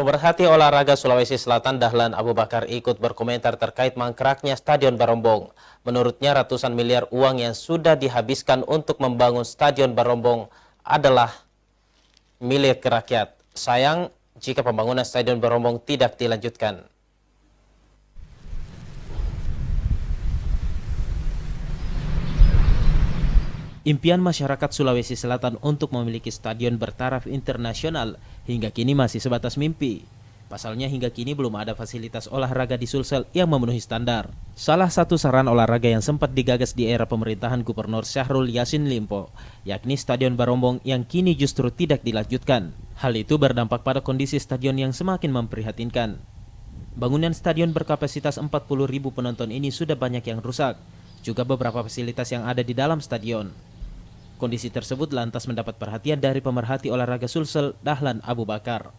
Pemerhati olahraga Sulawesi Selatan Dahlan Abu Bakar ikut berkomentar terkait mangkraknya Stadion Barombong. Menurutnya ratusan miliar uang yang sudah dihabiskan untuk membangun Stadion Barombong adalah milik rakyat. Sayang jika pembangunan Stadion Barombong tidak dilanjutkan. Impian masyarakat Sulawesi Selatan untuk memiliki stadion bertaraf internasional hingga kini masih sebatas mimpi. Pasalnya hingga kini belum ada fasilitas olahraga di Sulsel yang memenuhi standar. Salah satu saran olahraga yang sempat digagas di era pemerintahan Gubernur Syahrul Yassin Limpo, yakni Stadion Barombong yang kini justru tidak dilanjutkan. Hal itu berdampak pada kondisi stadion yang semakin memprihatinkan. Bangunan stadion berkapasitas 40.000 penonton ini sudah banyak yang rusak, juga beberapa fasilitas yang ada di dalam stadion. Kondisi tersebut lantas mendapat perhatian dari pemerhati olahraga Sulsel Dahlan Abu Bakar.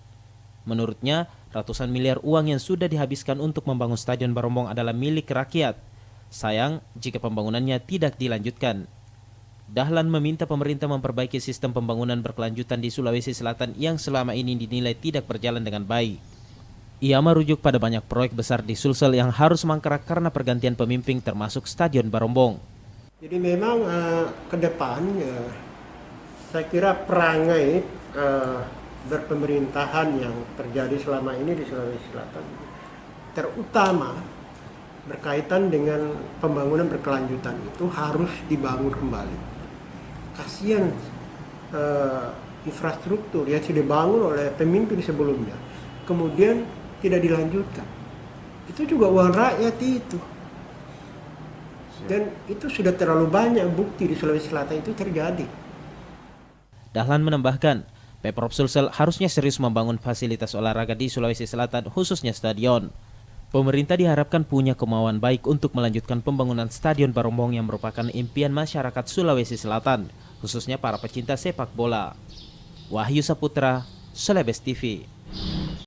Menurutnya, ratusan miliar uang yang sudah dihabiskan untuk membangun Stadion Barombong adalah milik rakyat. Sayang jika pembangunannya tidak dilanjutkan. Dahlan meminta pemerintah memperbaiki sistem pembangunan berkelanjutan di Sulawesi Selatan yang selama ini dinilai tidak berjalan dengan baik. Ia merujuk pada banyak proyek besar di Sulsel yang harus mangkrak karena pergantian pemimpin termasuk Stadion Barombong. Jadi memang ke depan saya kira perangai berpemerintahan yang terjadi selama ini di Sulawesi Selatan terutama berkaitan dengan pembangunan berkelanjutan itu harus dibangun kembali. Kasihan infrastruktur yang sudah dibangun oleh pemimpin sebelumnya kemudian tidak dilanjutkan. Itu juga uang rakyat itu. Dan itu sudah terlalu banyak bukti di Sulawesi Selatan itu terjadi. Dahlan menambahkan, Pemprov Sulsel harusnya serius membangun fasilitas olahraga di Sulawesi Selatan, khususnya stadion. Pemerintah diharapkan punya kemauan baik untuk melanjutkan pembangunan Stadion Barombong yang merupakan impian masyarakat Sulawesi Selatan, khususnya para pecinta sepak bola. Wahyu Saputra, Celebes TV.